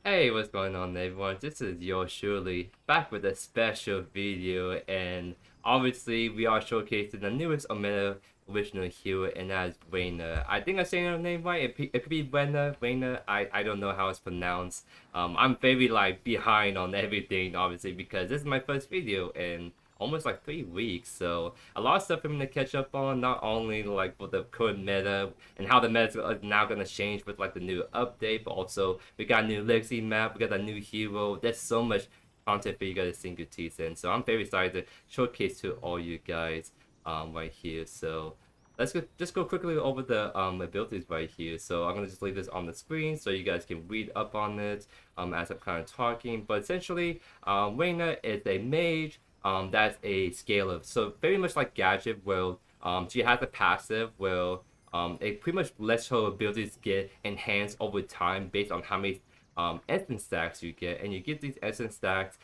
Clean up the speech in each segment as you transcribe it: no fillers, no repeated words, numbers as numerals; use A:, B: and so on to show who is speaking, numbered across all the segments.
A: Hey, what's going on everyone? This is JoeYoursTruly back with a special video, and obviously we are showcasing the newest Omega original hero, and that's Renna. I think I'm saying her name right. It could be Renna. I don't know how it's pronounced. I'm very like behind on everything obviously because this is my first video in almost like 3 weeks, so a lot of stuff for me to catch up on, not only like for the current meta and how the meta is now gonna change with like the new update, but also we got a new legacy map, we got a new hero. There's so much content for you guys to sink your teeth in, so I'm very excited to showcase to all you guys right here. So let's just go quickly over the abilities right here. So I'm gonna just leave this on the screen so you guys can read up on it as I'm kind of talking. But essentially, Renna is a mage. That's a scaler. So very much like Gadget, where she has a passive where it pretty much lets her abilities get enhanced over time based on how many essence stacks you get, and you get these essence stacks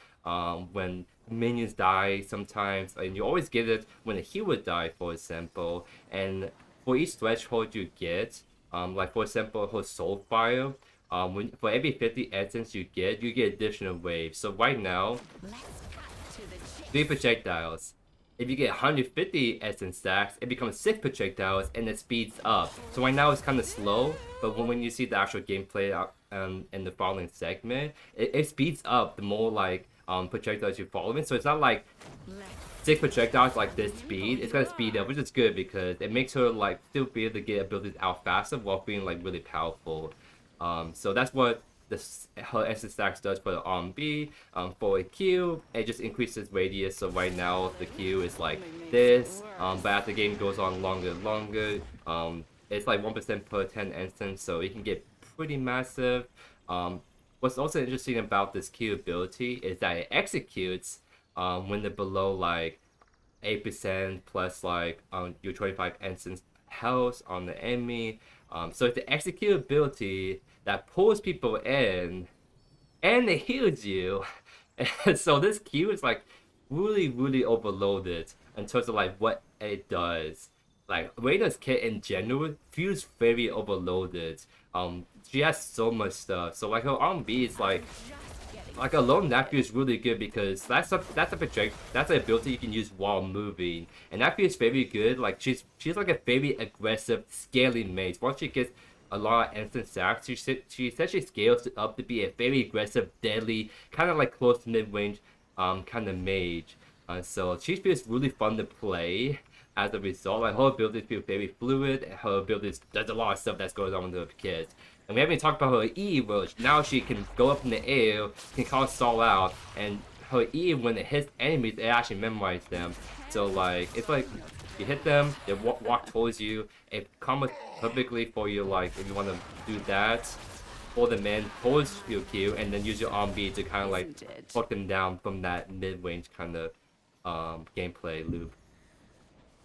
A: when minions die sometimes, and you always get it when a hero die, for example. And for each threshold you get, like for example her Soulbearer, for every 50 essence you get additional waves. So right now, 3 projectiles. If you get 150 essence stacks, it becomes 6 projectiles and it speeds up. So right now it's kind of slow, but when you see the actual gameplay in the following segment, it speeds up the more like projectiles you're following. So it's not like 6 projectiles like this speed. It's gonna speed up, which is good because it makes her like still be able to get abilities out faster while being like really powerful. So that's what her essence stacks does for the RB. For a Q, it just increases radius. So right now the Q is like this, but as the game goes on longer and longer, it's like 1% per 10 instance, so it can get pretty massive. What's also interesting about this Q ability is that it executes when they're below like 8% plus like your 25 instance health on the enemy. So it's the execute ability that pulls people in and it heals you. And so this Q is like really overloaded in terms of like what it does. Like Reyna's kit in general feels very overloaded. She has so much stuff. So like her R&B is like alone that feels really good because that's an ability you can use while moving, and that feels very good. Like she's like a very aggressive scaling mage. Once she gets a lot of instant stacks, she essentially scales up to be a very aggressive, deadly, kind of like close to mid range kind of mage. So she feels really fun to play. As a result, like her abilities feel very fluid, and her abilities does a lot of stuff that's going on with her kids. And we haven't talked about her E, which now she can go up in the air, can cause Stall out, and her E, when it hits enemies, it actually memorizes them. So like, it's like, you hit them, they walk towards you, it comes perfectly for you, like, if you want to do that, pull them in, towards your Q, and then use your R&B to kind of like, fuck them down from that mid-range kind of gameplay loop.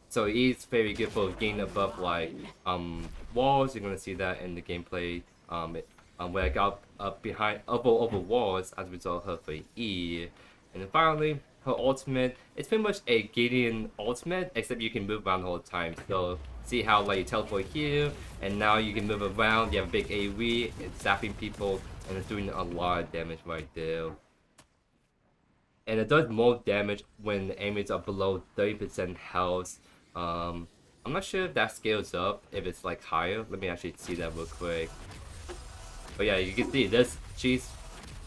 A: So it's very good for getting above like walls. You're gonna see that in the gameplay. Where I got up behind over walls as a result of her E. And then finally, her ultimate. It's pretty much a Gideon ultimate, except you can move around the whole time. So see how like you teleport here, and now you can move around. You have a big AoE, it's zapping people, and it's doing a lot of damage right there. And it does more damage when the enemies are below 30% health. I'm not sure if that scales up, if it's like higher. Let me actually see that real quick. But yeah, you can see this. She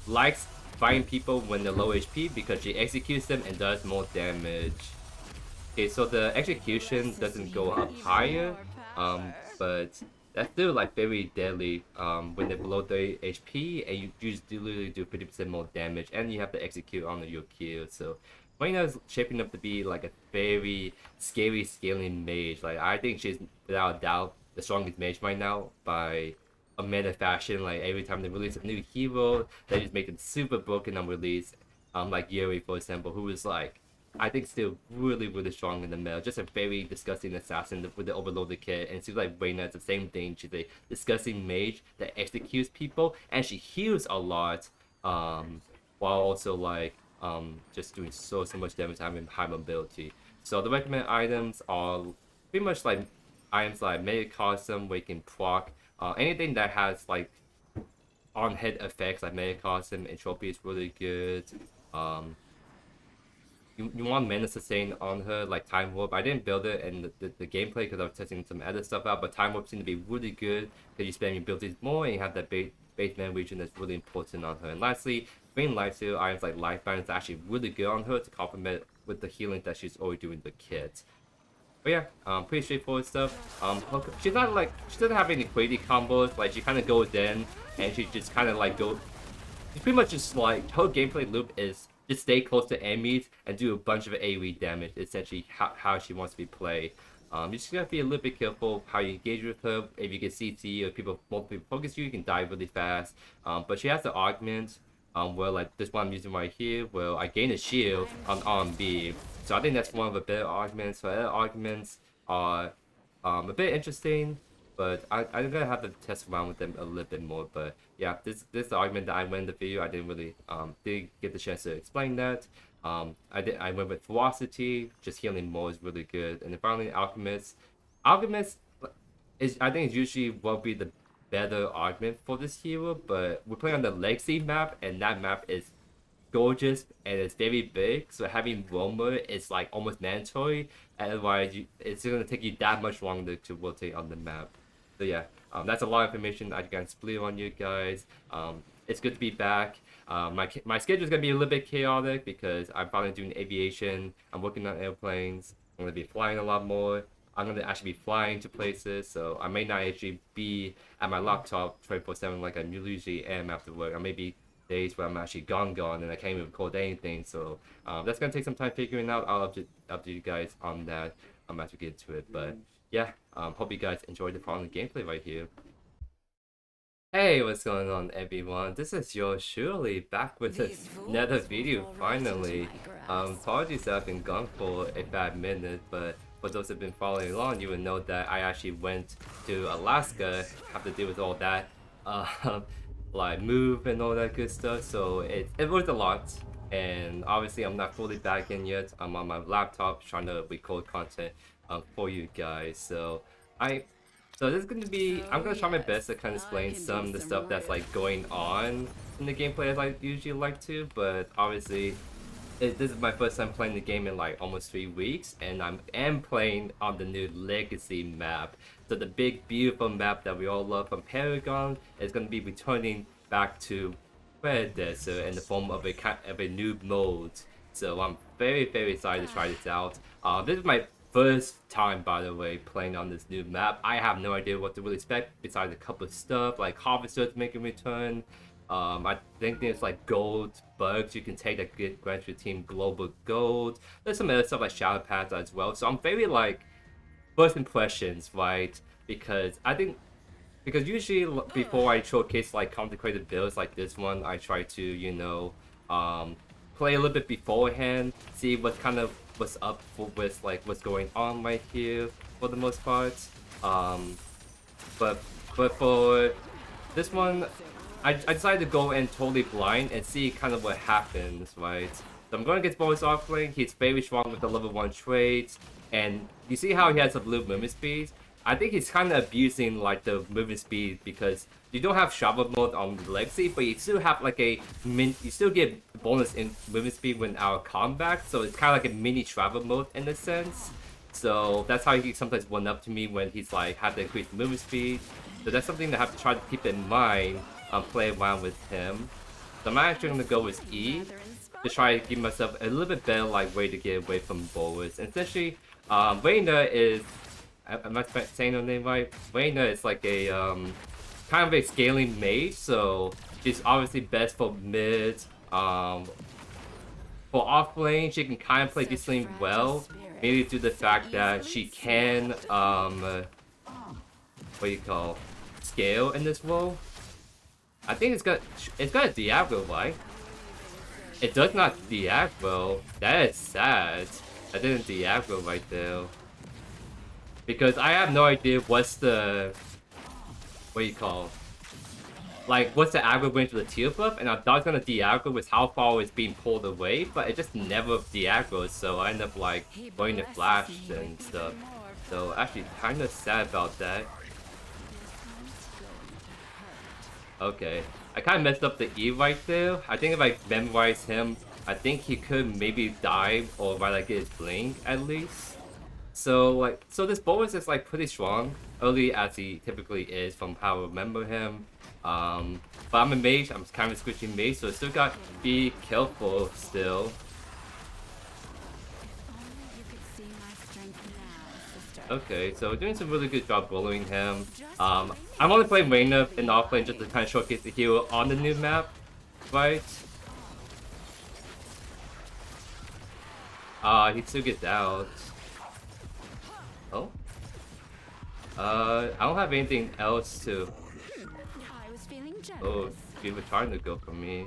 A: likes fighting people when they're low HP because she executes them and does more damage. Okay, so the execution doesn't go up higher, but that's still like very deadly when they're below 30 HP, and you just literally do 50% more damage, and you have to execute on your kill. So right now is shaping up to be like a very scary scaling mage. Like I think she's without a doubt the strongest mage right now by a meta fashion. Like every time they release a new hero, they just make them super broken on release. Like Yuri, for example, who is like I think still really strong in the meta. Just a very disgusting assassin with the overloaded kit. And it seems like Renna is the same thing. She's a disgusting mage that executes people and she heals a lot. While also like just doing so much damage, having high mobility. So the recommended items are pretty much like items like Megacosm, where you can proc anything that has like on-hit effects like Megacosm, Entropy is really good. Um, you want mana sustain on her like Timewarp. I didn't build it in the gameplay because I was testing some other stuff out, but Timewarp seemed to be really good because you spam your abilities more and you have that base mana region that's really important on her. And lastly, green lifesteal items like Lifebinder is actually really good on her to complement with the healing that she's already doing the kit. But yeah, pretty straightforward stuff. She's not like, she doesn't have any crazy combos. Like she kind of goes in and she just kind of like she's pretty much just like, her gameplay loop is just stay close to enemies and do a bunch of AoE damage. Essentially, how she wants to be played. You just gotta be a little bit careful how you engage with her. If you get CC or multiple people focus you can die really fast. But she has the augment. Where like this one I'm using right here, where I gain a shield on RB. So I think that's one of the better augments. So other augments are a bit interesting, but I'm gonna have to test around with them a little bit more. But yeah, this is the argument that I went in the video. I didn't really did get the chance to explain that. I went with Voracity, just healing more is really good. And then finally Alchemist. Alchemist is, I think, is usually will be the better argument for this hero, but we're playing on the Legacy map, and that map is gorgeous and it's very big, so having roamer is like almost mandatory, otherwise it's gonna take you that much longer to rotate on the map. So yeah, that's a lot of information I can split on you guys. It's good to be back. My schedule is gonna be a little bit chaotic because I'm probably doing aviation, I'm working on airplanes, I'm gonna be flying a lot more. I'm gonna actually be flying to places, so I may not actually be at my laptop 24/7 like I usually am after work. I may be days where I'm actually gone and I can't even record anything, so that's gonna take some time figuring out. I'll update you guys on that as we get to it. But yeah, hope you guys enjoyed the Frontline gameplay right here. Hey, what's going on everyone? This is JoeYoursTruly back with another video finally. Apologies that I've been gone for a bad minute, but for those who've been following along, you would know that I actually went to Alaska, have to deal with all that like move and all that good stuff, so it was a lot. And obviously I'm not fully back in yet. I'm on my laptop trying to record content for you guys, so this is gonna be, I'm gonna try my best to kind of explain some of the stuff that's like going on in the gameplay as I usually like to, but obviously this is my first time playing the game in like almost 3 weeks, and I am playing on the new Legacy map. So the big beautiful map that we all love from Paragon is going to be returning back to Predecessor in the form of a new mode. So I'm very excited to try this out. This is my first time, by the way, playing on this new map. I have no idea what to really expect besides a couple of stuff like Harvesters making a return. I think there's like gold bugs you can take that grant your team global gold. There's some other stuff like shadow pads as well. So I'm very like first impressions, right? Because usually before I showcase like consecrated builds like this one, I try to, you know, play a little bit beforehand, see what's up with like what's going on right here for the most part. But for this one, I decided to go in totally blind and see kind of what happens, right? So I'm going against bonus Offlane. He's very strong with the level 1 traits, and you see how he has a blue movement speed? I think he's kind of abusing like the movement speed because you don't have travel mode on Legacy, but you still have like you still get bonus in movement speed when out of combat, so it's kind of like a mini travel mode in a sense. So that's how he sometimes one up to me when he's like have to increase movement speed. So that's something that I have to try to keep in mind. Play around with him. So I'm actually gonna go with E to try to give myself a little bit better like way to get away from bullets. And essentially, Renna is, am I saying her name right? Renna is like a kind of a scaling mage, so she's obviously best for mid. For offlane, she can kind of play decently well, mainly due to the fact that she can what do you call, scale in this role. I think it's got a Diablo, right? It does not Diablo. That is sad. I didn't Diablo right there. Because I have no idea what's the, what do you call, like what's the aggro range of the tier buff, and I thought I was gonna Diablo with how far it's being pulled away, but it just never Diablo, so I end up like going to flash and stuff. So actually kinda sad about that. Okay, I kind of messed up the E right there. I think if I memorize him, I think he could maybe die or rather like, get his blink at least. So like, so this bonus is like pretty strong, early as he typically is from how I remember him. But I'm a mage, I'm kind of switching mage, so I still got to be careful still. Okay, so doing some really good job bullying him. I'm only playing Renna in Offlane just to kind of showcase the hero on the new map, right? He still gets out. Oh? I don't have anything else to... Oh, you were trying to go for me.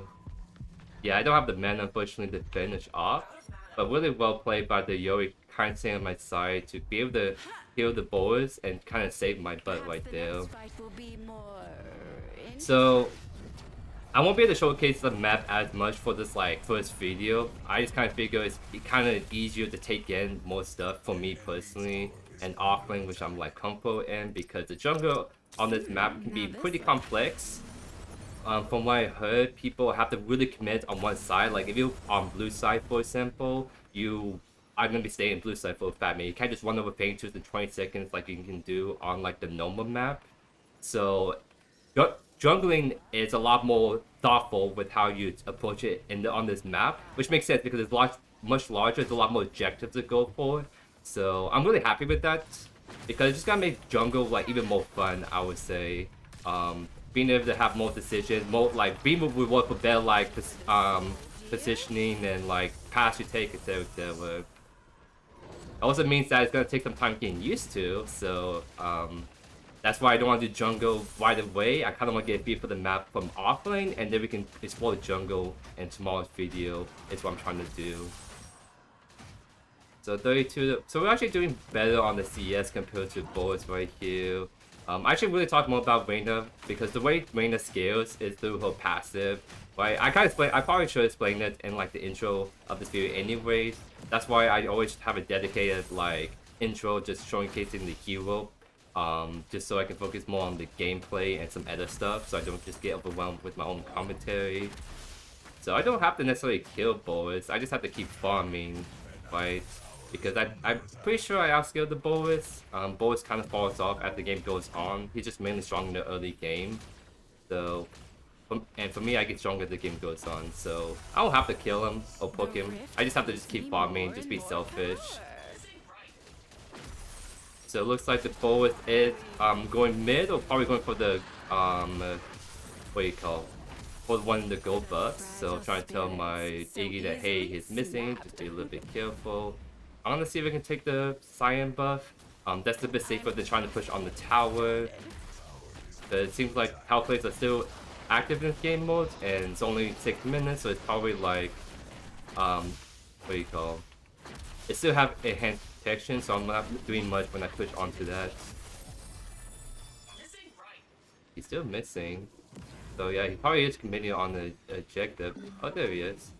A: Yeah, I don't have the mana, unfortunately, to finish off. But really well played by the Yuri, kind of staying on my side to be able to heal the boys and kind of save my butt right there. So, I won't be able to showcase the map as much for this like first video. I just kind of figure it's kind of easier to take in more stuff for me personally and Offlane, which I'm like comfortable in because the jungle on this map can be pretty complex. From what I heard, people have to really commit on one side. Like if you're on blue side, for example, you are gonna be staying blue side for a fat minute. You can't just run over paint in 20 seconds like you can do on like the normal map. So jungling is a lot more thoughtful with how you approach it on this map, which makes sense because it's much larger. There's a lot more objectives to go for. So I'm really happy with that because it's just gonna make jungle like even more fun, I would say. Being able to have more decisions, more like being rewarded for better like positioning and like pass you take, etc. etc. It also means that it's gonna take some time getting used to. So that's why I don't want to do jungle right away. I kind of want to get a feel for the map from Offlane, and then we can explore the jungle in tomorrow's video. Is what I'm trying to do. So 32. So we're actually doing better on the CS compared to boards right here. I actually really talk more about Renna because the way Renna scales is through her passive. Right? I probably should explain it in like the intro of this video anyways. That's why I always have a dedicated like intro just showcasing the hero. Just so I can focus more on the gameplay and some other stuff, so I don't just get overwhelmed with my own commentary. So I don't have to necessarily kill boars, I just have to keep farming, right? Because I'm pretty sure I outscaled the boars. Boars kind of falls off as the game goes on. He's just mainly strong in the early game. So, and for me, I get stronger as the game goes on. So I don't have to kill him or poke him. I just have to just keep farming, just be selfish. So it looks like the forward is going mid or probably going for the what do you call, for one of the gold buffs. So I'm trying to tell my Iggy that hey, he's missing, just be a little bit careful. I'm gonna see if I can take the cyan buff. That's a bit safer than trying to push on the tower. But it seems like tower plays are still active in this game mode and it's only 6 minutes, so it's probably like what do you call, it still have enhanced protection, so I'm not doing much when I push onto that. He's still missing. So yeah, he probably is committing on the objective. Oh, there he is.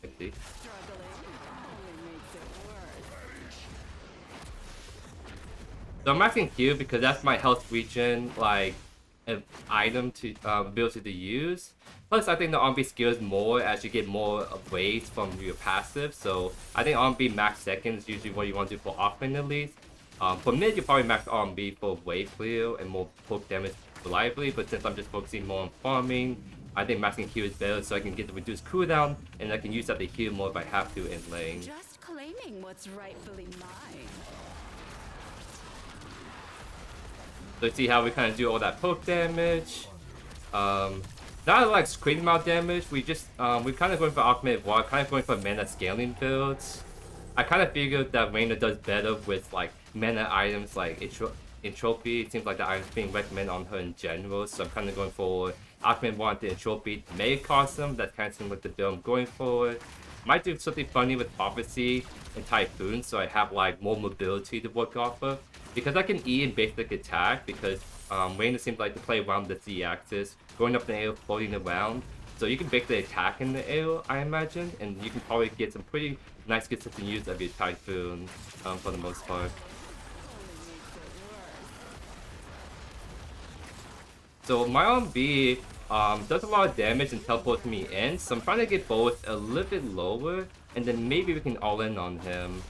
A: I see. So I'm asking Q because that's my health regen, like, an item to ability to use. Plus, I think the RB scales more as you get more waves from your passive. So I think RB max seconds is usually what you want to do for Offlane at least. For mid, you probably max RB for wave clear and more poke damage reliably. But since I'm just focusing more on farming, I think maxing Q is better so I can get the reduced cooldown and I can use that to heal more if I have to in lane.
B: Just claiming what's rightfully mine.
A: So see how we kind of do all that poke damage. Not like crazy amount of damage. We're kind of going for augmented wall, kind of going for mana scaling builds. I kind of figured that Renna does better with like mana items like Entropy. It seems like the item's being recommended on her in general, so I'm kind of going for augmented wall and Entropy Megacosm. That's kind of similar with the build I'm going for. Might do something funny with Prophecy and Typhoon, so I have like more mobility to work off of. Because I can E in basic attack, because Renna seems like to play around the Z-axis, going up in the air, floating around. So you can basically attack in the air, I imagine, and you can probably get some pretty nice consistent use of your Typhoon for the most part. So my on B does a lot of damage and teleports me in, so I'm trying to get both a little bit lower, and then maybe we can all in on him.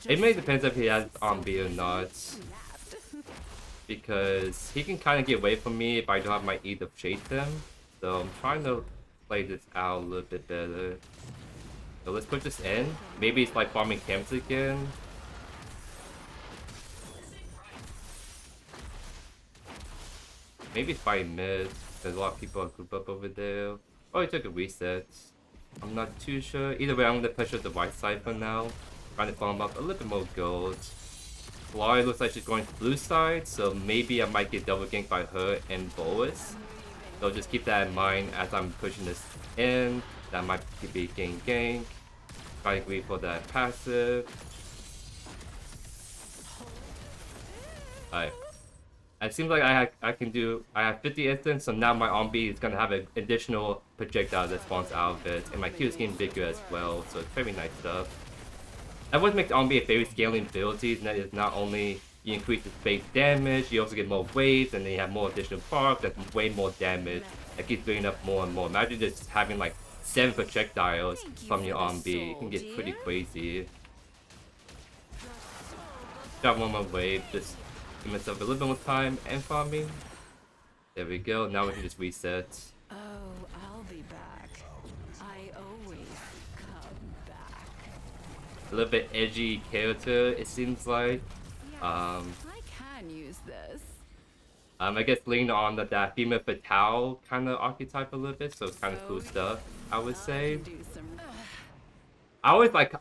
A: It really depends if he has on B or not, because he can kind of get away from me if I don't have my E to chase him. So I'm trying to play this out a little bit better. So let's put this in. Maybe it's like farming camps again. Maybe it's by mid. There's a lot of people on group up over there. Oh, he took a reset. I'm not too sure. Either way, I'm gonna push up the right side for now. Trying to farm up a little bit more gold. Flora looks like she's going to blue side, so maybe I might get double ganked by her and Boas. So just keep that in mind as I'm pushing this in. That might be getting ganked. Try to wait for that passive. Alright. It seems like I have 50 instants, so now my on-B is gonna have an additional projectile that spawns out of it, and my Q is getting bigger as well, so it's very nice stuff. That would make the on-B a very scaling ability, and that is not only you increase the base damage, you also get more waves, and then you have more additional parts, that's way more damage, that keeps building up more and more. Imagine just having like 7 projectiles from your on-B, it can get pretty crazy. Got one more wave, just give myself a little bit more time and farming. There we go, now we can just reset.
B: Oh, I'll be back. I always come back.
A: A little bit edgy character, it seems like.
B: I can use this.
A: I guess leaning on that female fatale kind of archetype a little bit, so it's kind of cool stuff, I would say. I always like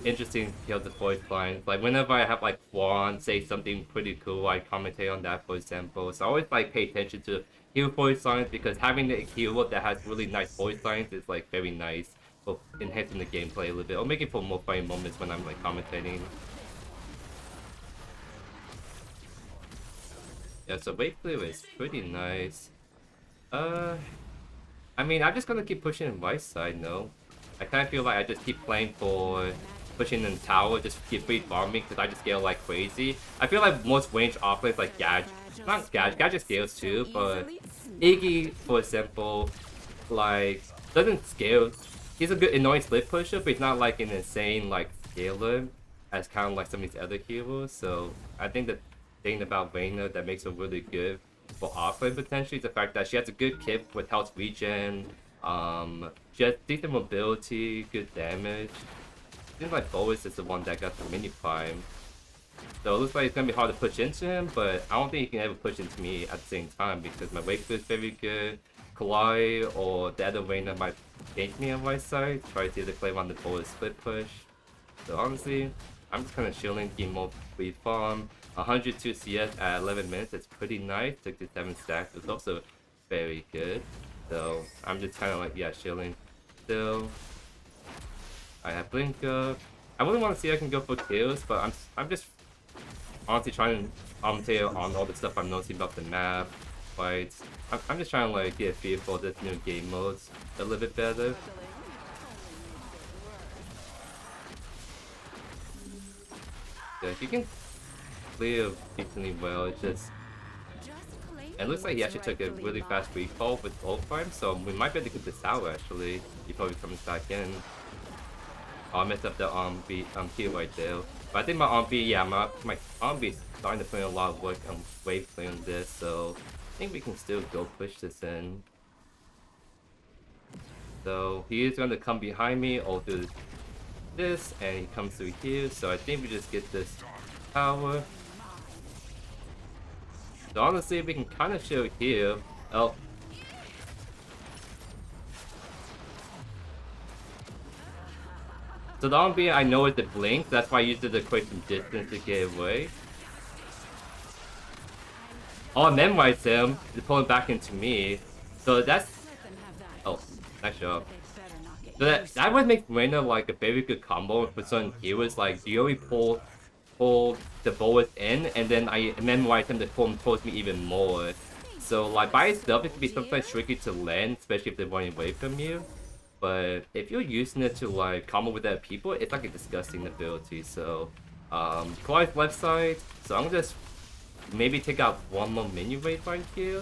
A: interesting kills the voice lines. Like whenever I have like Juan say something pretty cool, I commentate on that, for example. So I always like pay attention to hero voice lines, because having the hero that has really nice voice lines is like very nice for enhancing the gameplay a little bit, or making for more funny moments when I'm like commentating. Yeah, so wave clear is pretty nice. I mean, I'm just gonna keep pushing right side, no? I kind of feel like I just keep playing for pushing in the tower, just keep free farming, because I just scale like crazy. I feel like most range offlanes like Gadget scales too, but Iggy, for example, like, doesn't scale. He's a good annoying split pusher, but he's not like an insane like scaler as kind of like some of these other heroes. So I think the thing about Renna that makes her really good for offlane potentially is the fact that she has a good kit with health regen. She has decent mobility, good damage. Seems like Boas is the one that got the mini prime. So it looks like it's gonna be hard to push into him, but I don't think he can ever push into me at the same time, because my wave clear is very good. Kalai or the other Renna might gank me on my side, try to either claim on the Boas split push. So honestly, I'm just kind of chilling, getting more free farm. 102 CS at 11 minutes, that's pretty nice. 67 stacks is also very good. So I'm just kind of like, yeah, chilling still. I have blink up. I really want to see if I can go for kills, but I'm just honestly trying to commentate on all the stuff I'm noticing about the map, fights. I'm just trying to like get a feel for this new game modes a little bit better. Yeah, you can clear decently well. It's just, it looks like he actually took a really fast recall with Offlane, so we might be able to get this out actually before he comes back in. Oh, I messed up the kill right there. But I think my on-B, yeah, my on-B is starting to put in a lot of work on wave clearing this, so I think we can still go push this in. So he is going to come behind me or do this, and he comes through here, so I think we just get this tower. So honestly, we can kind of chill here. Oh. So the on-B I know is the blink, that's why I used it to create some distance to get away. Oh, I memorized him to pull him back into me. So that's... Oh, nice job. So that would make Renna like a very good combo for certain heroes. Like, you already pull the Boas in, and then I memorize him to pull him towards me even more. So like by itself, it can be sometimes tricky to land, especially if they're running away from you. But if you're using it to like combo with other people, it's like a disgusting ability. So Clyde's left side. So I'm just maybe take out one more minion wave right here.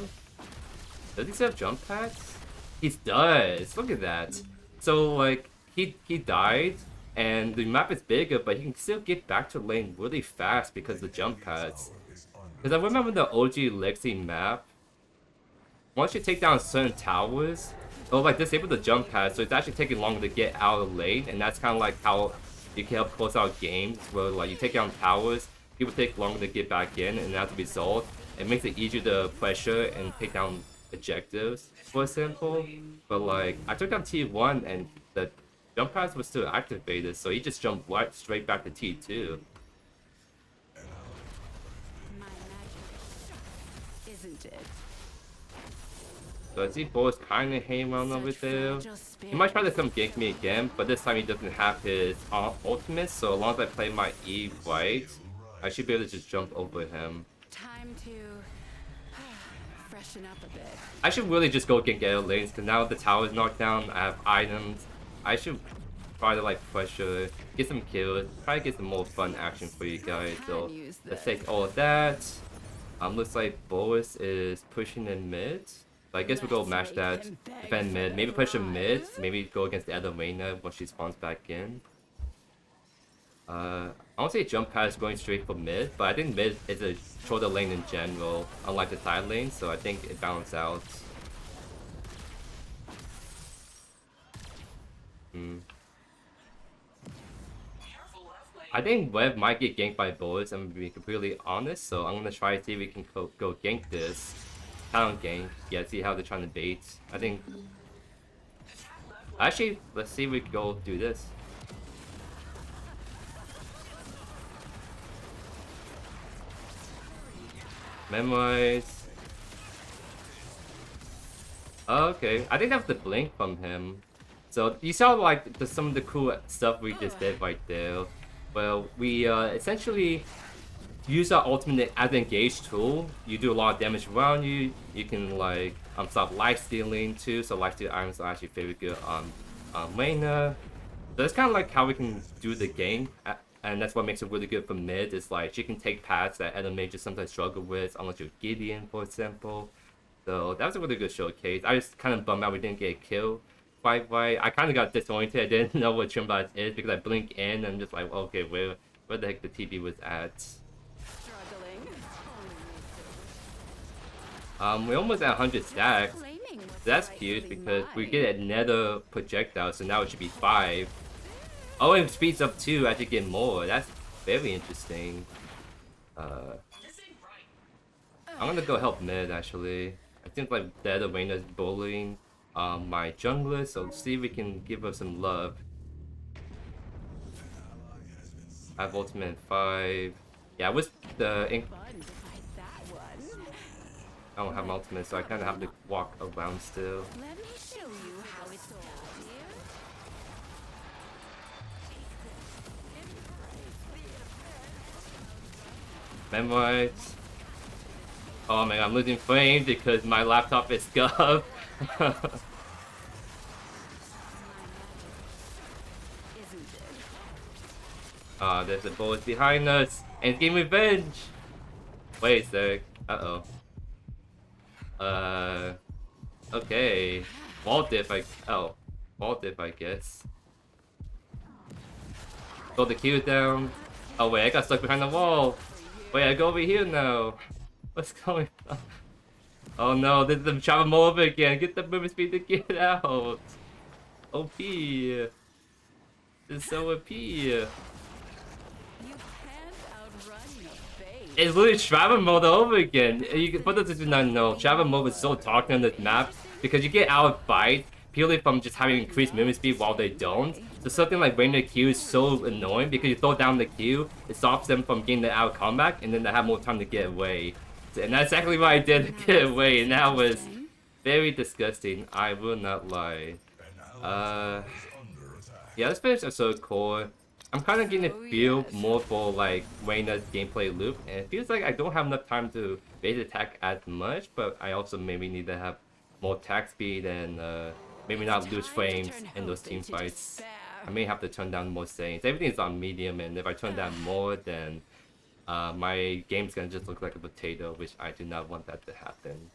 A: Does he still have jump pads? He does. Look at that. So like he died, and the map is bigger, but he can still get back to lane really fast because of the jump pads. Because I remember the OG Lexi map. Once you take down certain towers, it'll like disable the jump pad, so it's actually taking longer to get out of lane, and that's kind of like how you can help close out games where like you take down towers, people take longer to get back in, and as a result, it makes it easier to pressure and take down objectives, for example. But like I took down T1 and the jump pads were still activated, so he just jumped right straight back to T2.
B: My magic, isn't it?
A: So I see Bo's kind of hanging around over there. He might try to come gank me again, but this time he doesn't have his ultimate, so as long as I play my E right, I should be able to just jump over him.
B: Time to freshen up a bit.
A: I should really just go gank air lanes, because now the tower is knocked down, I have items. I should try to like pressure, get some kills, try to get some more fun action for you guys. So let's take all of that. Looks like Boris is pushing in mid. So I guess we'll go match that, defend mid, maybe push him mid, maybe go against the other Renna once she spawns back in. I won't say jump pad is going straight for mid, but I think mid is a shorter lane in general, unlike the side lane, so I think it balances out. I think Web might get ganked by Boris, I'm gonna be completely honest, so I'm gonna try to see if we can go gank this. Talent gank, yeah, see how they're trying to bait. I think... Actually, let's see if we can go do this. Memorize. Oh, okay, I think that's the blink from him. So you saw like some of the cool stuff we just did right there. Well, we essentially use our ultimate as an engage tool. You do a lot of damage around you. You can like stop life stealing too. So life steal items are actually very good on Renna. So it's kind of like how we can do the game, and that's what makes it really good for mid. Is like she can take paths that other mages sometimes struggle with, unless you're Gideon, for example. So that was a really good showcase. I just kind of bummed out we didn't get a kill. Right. I kind of got disoriented. I didn't know what Trimbot is because I blink in and I'm just like, okay, where the heck the TB was at? We're almost at 100 stacks. That's cute because we get a nether projectile, so now it should be 5. Oh, and it speeds up too as you get more. That's very interesting. I'm gonna go help mid actually. I think like the other Renna's bullying my jungler, so let's see if we can give her some love. I have ultimate in 5. Yeah, with the ink. I don't have my ultimate, so I kind of have to walk around still.
B: Let me show you how it's done.
A: Memorize. Oh man, I'm losing frames because my laptop is scuffed. There's a bullet behind us, and it's getting revenge. Wait a sec. Okay. Wall diff, wall diff, I guess. Throw the Q down. Oh wait, I got stuck behind the wall. Wait, I go over here now. What's going on? Oh no, this is the travel over again. Get the movement speed to get out. OP. This is so OP. It's literally travel mode over again. You can, for those who do not know, travel mode is so toxic on this map because you get out of fight purely from just having increased movement speed while they don't. So something like Renna Q is so annoying because you throw down the Q, it stops them from getting the out combat, and then they have more time to get away. And that's exactly what I did to get away, and that was very disgusting. I will not lie. Yeah, let's finish episode core. I'm kind of getting a feel more for like Renna's gameplay loop, and it feels like I don't have enough time to base attack as much, but I also maybe need to have more attack speed and maybe not lose frames in those team fights. I may have to turn down more settings. Everything's on medium, and if I turn down more, then my game's gonna just look like a potato, which I do not want that to happen.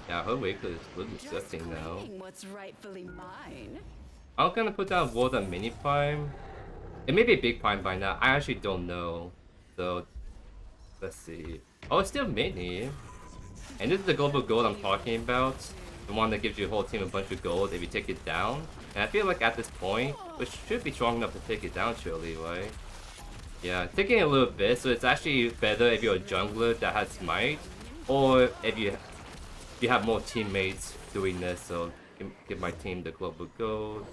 A: Yeah, her wake is really disgusting now.
B: What's rightfully mine.
A: I'm gonna put down World on Mini Prime. It may be a big Prime by now. I actually don't know. So, let's see. Oh, it's still Mini. And this is the global gold I'm talking about. The one that gives your whole team a bunch of gold if you take it down. And I feel like at this point, we should be strong enough to take it down surely, right? Yeah, taking a little bit, so it's actually better if you're a jungler that has smite. Or if you have more teammates doing this, so give my team the global gold.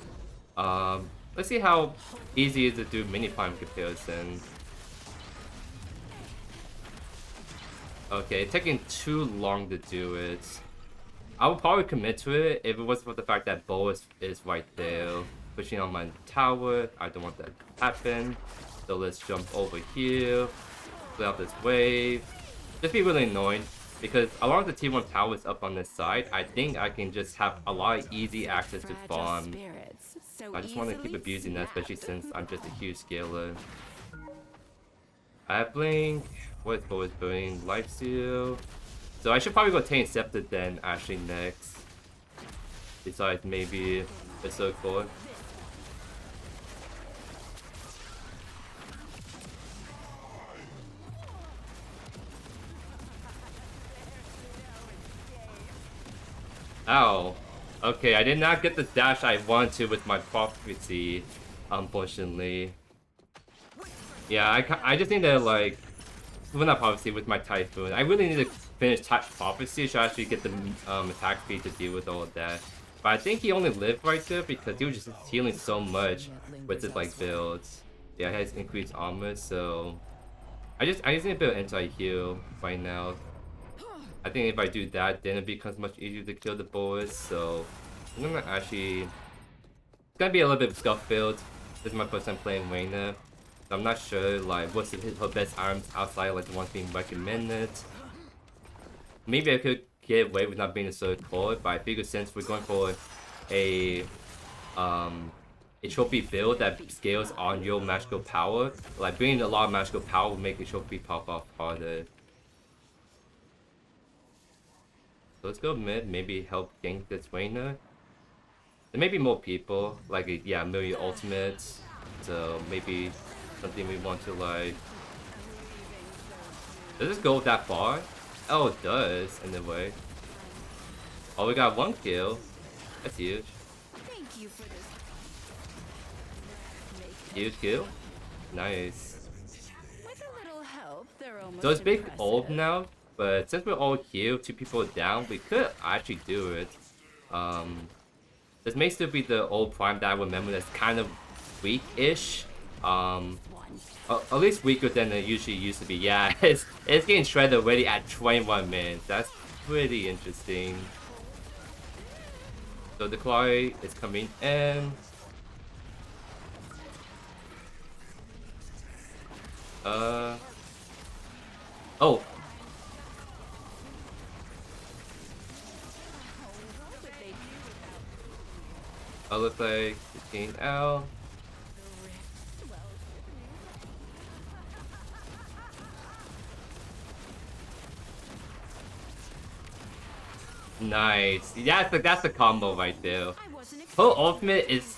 A: Let's see how easy it is to do mini prime comparison. Okay, it's taking too long to do it. I would probably commit to it if it wasn't for the fact that Bo is right there, pushing on my tower. I don't want that to happen. So let's jump over here, clear out this wave. Just be really annoying. Because as long as the T1 tower is up on this side, I think I can just have a lot of easy access to farm. I just want to keep abusing that, especially since I'm just a huge scaler. I have Blink. What is Bo's doing? Lifesteal. So I should probably go Tainted Scepter then, actually, next. Besides maybe the circle. Ow. Okay, I did not get the dash I wanted to with my Prophecy, unfortunately. Yeah, I just need to, like... Well, not Prophecy, with my Typhoon. I really need to finish Prophecy to actually get the attack speed to deal with all of that. But I think he only lived right there because he was just healing so much with his, like, builds. Yeah, he has increased armor, so... I just need to build anti-heal right now. I think if I do that, then it becomes much easier to kill the boys, so I'm gonna actually... It's gonna be a little bit of scuff build. This is my first time playing Renna, so I'm not sure like what's her best items outside like the ones being recommended. Maybe I could get away with not being a third core, but I figure since we're going for a trophy build that scales on your magical power, like bringing a lot of magical power will make a trophy pop off harder. So let's go mid, maybe help gank this Renna. There may be more people, like yeah, million ultimates. So maybe something we want to like. Does this go that far? Oh, it does in a way. Oh, we got one kill. That's huge. Huge kill. Nice. So it's big ult now. But since we're all here, 2 people down, we could actually do it. This may still be the old Prime that I remember that's kind of weak-ish. At least weaker than it usually used to be. Yeah, it's getting shredded already at 21 minutes. That's pretty interesting. So the Clary is coming in. Oh. I look like 15L. Nice. Yeah, that's the combo right there. Her ultimate is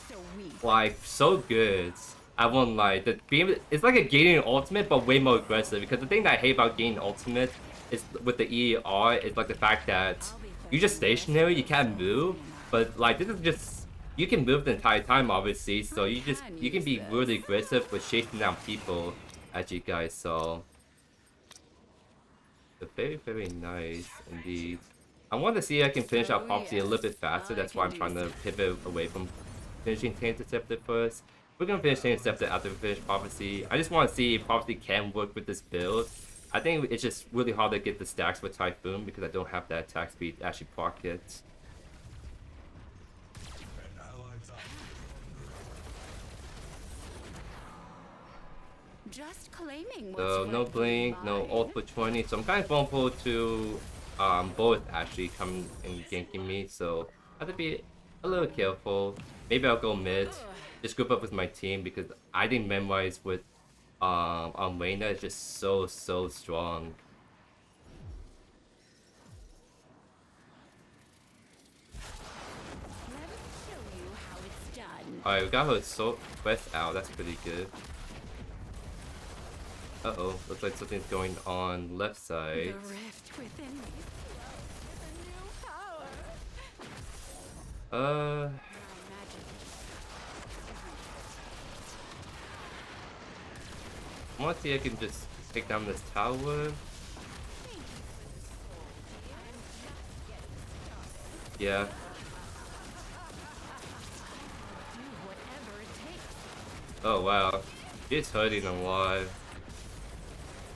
A: like so good. I won't lie. The beam, it's like a gaining ultimate, but way more aggressive. Because the thing that I hate about gaining ultimate is with the ER is like the fact that you're just stationary, you can't move. But like this is just. You can move the entire time, obviously, so you can be really aggressive with chasing down people, as you guys saw. So very, very nice indeed. I want to see if I can finish out Prophecy a little bit faster. That's why I'm trying to pivot away from finishing Tainted Scepter first. We're gonna finish Tainted Scepter after we finish Prophecy. I just want to see if Prophecy can work with this build. I think it's just really hard to get the stacks with Typhoon because I don't have that attack speed to actually proc it.
B: Just claiming
A: So no blink, no ult for 20, so I'm kind of vulnerable to both actually coming and ganking me, so I have to be a little careful. Maybe I'll go mid. Just group up with my team because I think Memorize with on Renna is just so strong.
B: Let me show you how it's done.
A: Alright, we got her Soul Quest out, that's pretty good. Uh-oh, looks like something's going on left side.
B: The rift within me flows with a new power.
A: Uh,
B: My magic
A: I want to see if I can just take down this tower. Yeah.
B: do whatever it takes.
A: Oh wow, she's hurting a lot.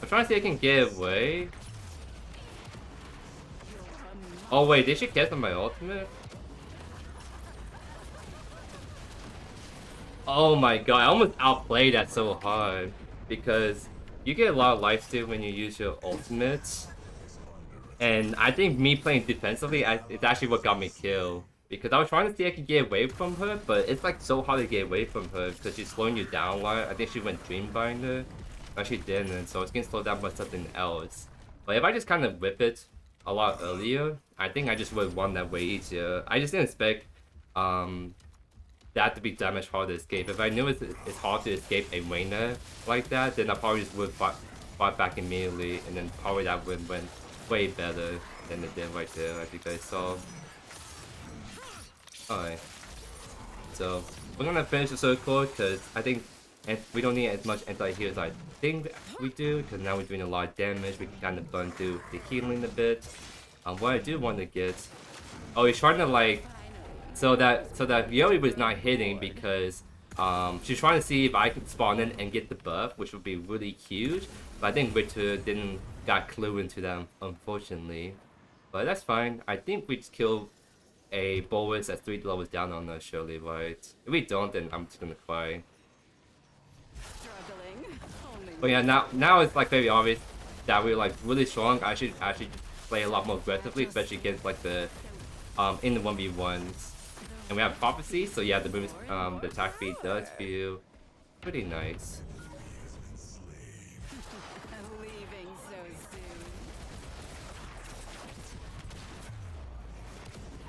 A: I'm trying to see if I can get away. Oh wait, did she cancel my ultimate? Oh my god, I almost outplayed that so hard. Because you get a lot of lifesteal when you use your ultimates. And I think me playing defensively, it's actually what got me killed. Because I was trying to see if I could get away from her, but it's like so hard to get away from her because she's slowing you down a lot. I think she went Dreambinder. No, she didn't, so it's getting slowed down by something else. But if I just kind of whip it a lot earlier, I think I just would have won that way easier. I just didn't expect that to be that much hard to escape. If I knew it's hard to escape a Renna like that, then I probably just would fought back immediately, and then probably that would went way better than it did right there, as you guys saw. Alright. So, we're gonna finish the circle, because I think we don't need as much anti-heal as I think we do, because now we're doing a lot of damage. We can kind of burn through the healing a bit. What I do want to get... Oh, he's trying to like... So that Yuri was not hitting because she's trying to see if I could spawn in and get the buff, which would be really huge. But I think Victor didn't got clue into that, unfortunately. But that's fine. I think we just killed a Boris at 3 levels down on us, surely, right? If we don't, then I'm just gonna cry.
B: struggling.
A: But yeah, now it's like very obvious that we're like really strong. I should actually play a lot more aggressively, especially against like the in the 1v1s. And we have Prophecy, so yeah, the the attack speed does feel pretty nice.
B: Leaving so soon.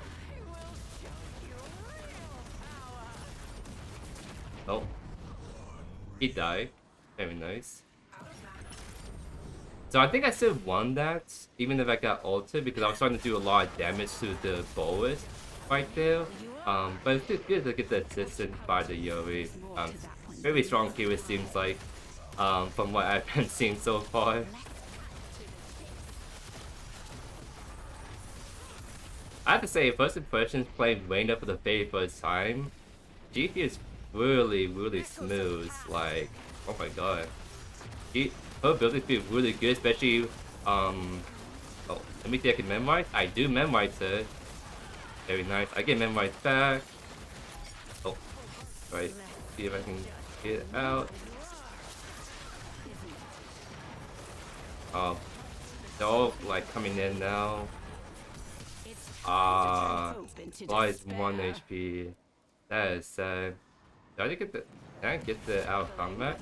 B: I will show you real power.
A: Oh, he died. Very nice. So I think I still won that, even if I got ulted, because I was starting to do a lot of damage to the Boris right there. But it's still good to get the assistance by the Yuri. Very strong hero, it seems like, from what I've been seeing so far. I have to say, first impressions playing Renna for the very first time, GP is really smooth. Like, oh my god. Her ability feels really good, especially, oh, let me see if I can memorize. I do memorize it. Very nice. I get memorize back. Oh, right. See if I can get it out. Oh, they're all like coming in now. Why is 1 HP? That is sad. Did I get the? Can I get the out of combat?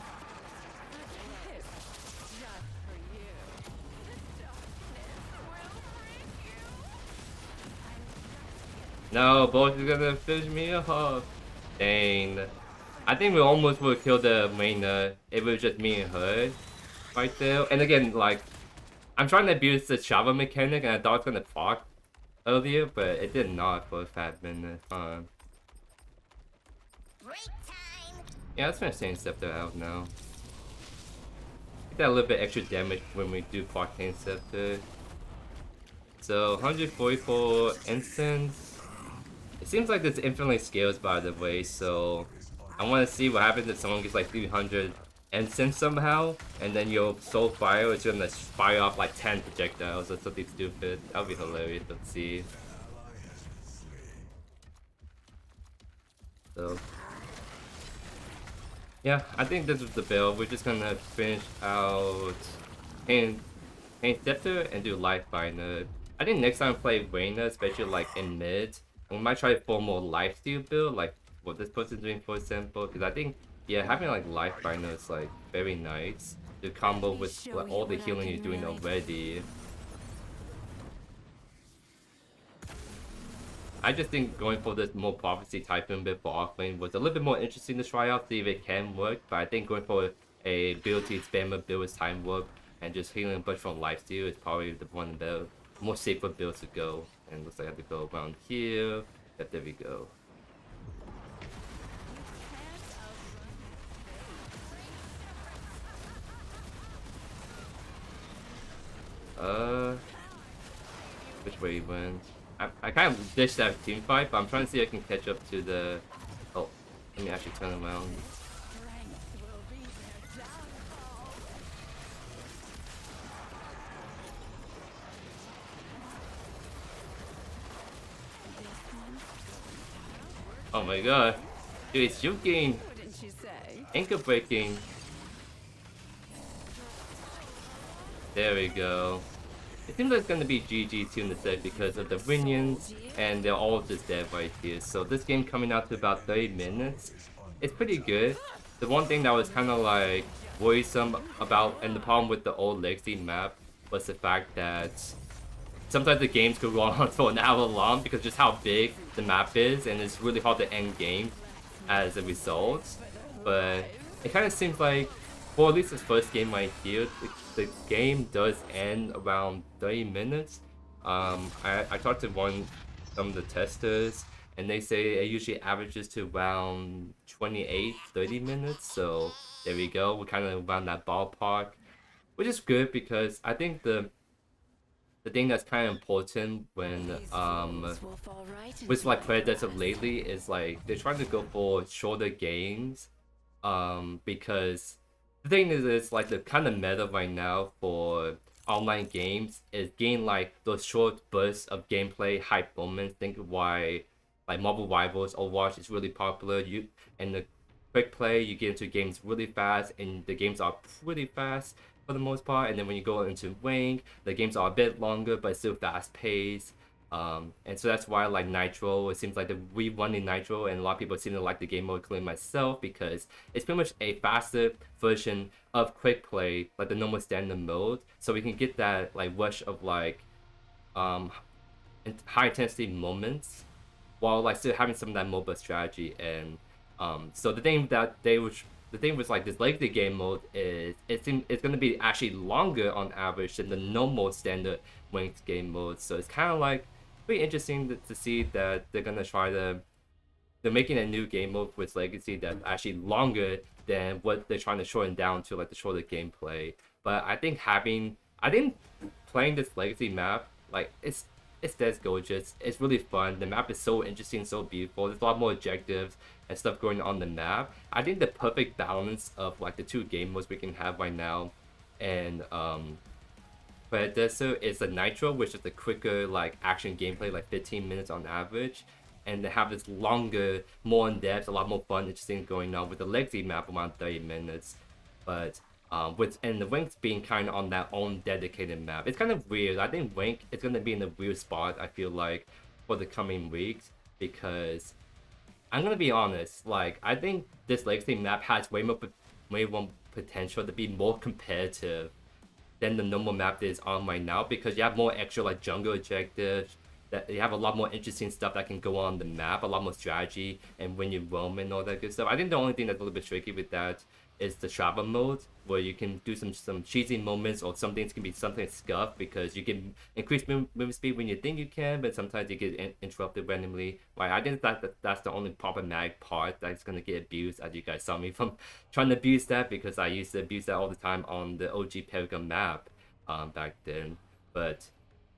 A: No, both is gonna finish me off. Dang. I think we almost would kill the Renna if it was just me and her right there. And again, like, I'm trying to abuse the shower mechanic and I thought it was gonna proc earlier, but it did not for a fat minute. Yeah, let's finish Tainted Scepter out now. Get that a little bit extra damage when we do proc Tainted Scepter. So, 144 instance. It seems like this infinitely scales, by the way, so I want to see what happens if someone gets like 300 instance somehow, and then your Soul Fire is gonna fire off like 10 projectiles or something stupid. That would be hilarious. Let's see. So, yeah, I think this is the build. We're just gonna finish out Tainted Scepter and do Lifebinder. I think next time I play Renna, especially like in mid, I'm we might try for more lifesteal build, like what this person's doing, for example. Because I think, yeah, having like Lifebinder is like very nice to combo with like, all the healing you're doing already. I just think going for this more Prophecy Typhoon build for Offlane was a little bit more interesting to try out, see if it can work. But I think going for a ability spammer build with Timewarp and just healing a bunch from lifesteal is probably the one of the more safer builds to go. And looks like I have to go around here. Yep, there we go. Which way he went? I kind of ditched that team fight, but I'm trying to see if I can catch up to the... Oh, let me actually turn around. Oh my god. Dude, it's juking! Anchor breaking! There we go. It seems like it's gonna be GG too in the set because of the minions, and they're all just dead right here. So this game coming out to about 30 minutes, it's pretty good. The one thing that was kind of like worrisome about, and the problem with the old Legacy map, was the fact that sometimes the games could go on for an hour long because just how big the map is, and it's really hard to end games as a result. But it kind of seems like, well, at least this first game right here, the game does end around 30 minutes. I talked to some of the testers, and they say it usually averages to around 28-30 minutes. So there we go, we're kind of around that ballpark, which is good because I think the thing that's kind of important when with like Predecessor lately is like they're trying to go for shorter games, because the thing is like the kind of meta right now for online games is getting like those short bursts of gameplay hype moments. Think of why like Marvel Rivals Overwatch is really popular. You and the quick play, you get into games really fast, and the games are pretty fast for the most part. And then when you go into Wing, the games are a bit longer but still fast paced. And so that's why like Nitro, it seems like the rerunning Nitro, and a lot of people seem to like the game mode, including myself, because it's pretty much a faster version of quick play, like the normal standard mode. So we can get that like rush of like high intensity moments while like still having some of that MOBA strategy. And so the thing with like this legacy game mode is it's gonna be actually longer on average than the normal standard ranked game mode. So it's kind of like pretty interesting to see that they're making a new game mode with legacy that's actually longer than what they're trying to shorten down to like the shorter gameplay. But I think playing this legacy map, like it's that's gorgeous. It's really fun. The map is so interesting, so beautiful. There's a lot more objectives and stuff going on the map. I think the perfect balance of like the two game modes we can have right now, and Predecessor is the Nitro, which is the quicker like action gameplay, like 15 minutes on average, and they have this longer, more in depth, a lot more fun, interesting going on with the legacy map around 30 minutes. But and the Wink's being kind of on that own dedicated map. It's kind of weird. I think Wink is gonna be in a weird spot, I feel like, for the coming weeks, because I'm gonna be honest. Like I think this legacy map has way more potential to be more competitive than the normal map that is on right now, because you have more extra like jungle objectives, that you have a lot more interesting stuff that can go on the map, a lot more strategy, and when you roam and all that good stuff. I think the only thing that's a little bit tricky with that is the travel mode, where you can do some cheesy moments, or some things can be something scuffed because you can increase movement speed when you think you can, but sometimes you get interrupted randomly. Right, I think that's the only problematic part that's gonna get abused, as you guys saw me from trying to abuse that, because I used to abuse that all the time on the OG Paragon map back then. But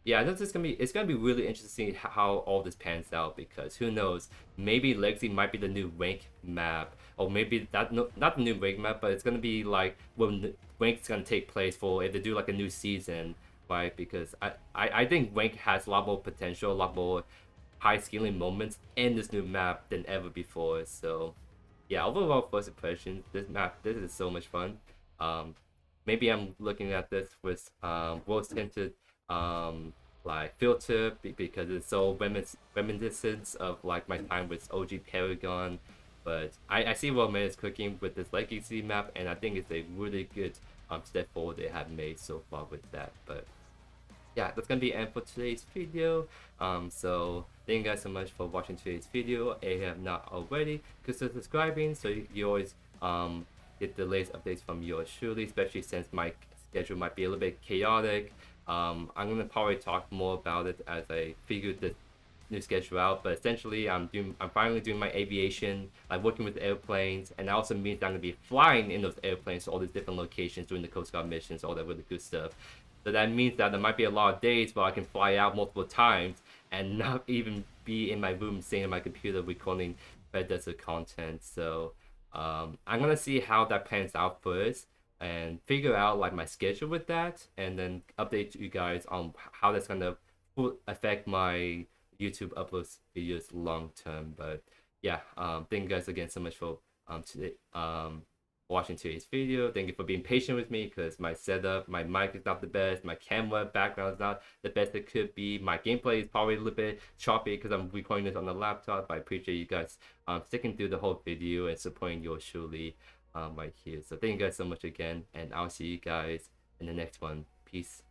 A: yeah, it's gonna be really interesting how all this pans out, because who knows, maybe Legacy might be the new rank map, or maybe not the new rank map, but it's gonna be like when rank's gonna take place for if they do like a new season, right? Because I think rank has a lot more potential, a lot more high scaling moments in this new map than ever before. So yeah, overall first impressions, this is so much fun. Maybe I'm looking at this with rose tinted like filter because it's so reminiscent of like my time with OG Paragon. But I see what Meta is cooking with this legacy map, and I think it's a really good step forward they have made so far with that. But yeah, that's gonna be it for today's video. So thank you guys so much for watching today's video. If you have not already, consider subscribing so you always get the latest updates from yours truly, especially since my schedule might be a little bit chaotic. I'm gonna probably talk more about it as I figure the new schedule out, but essentially I'm finally doing my aviation, like working with airplanes, and that also means that I'm gonna be flying in those airplanes to all these different locations, doing the Coast Guard missions, all that really good stuff. So that means that there might be a lot of days where I can fly out multiple times and not even be in my room sitting on my computer recording Predecessor content. So I'm gonna see how that pans out first and figure out like my schedule with that, and then update you guys on how that's gonna affect my YouTube uploads videos long term. But yeah, thank you guys again so much for today watching today's video. Thank you for being patient with me because my setup, my mic is not the best, my camera background is not the best it could be, my gameplay is probably a little bit choppy because I'm recording this on the laptop. I appreciate you guys sticking through the whole video and supporting yours truly right here. So thank you guys so much again, and I'll see you guys in the next one. Peace.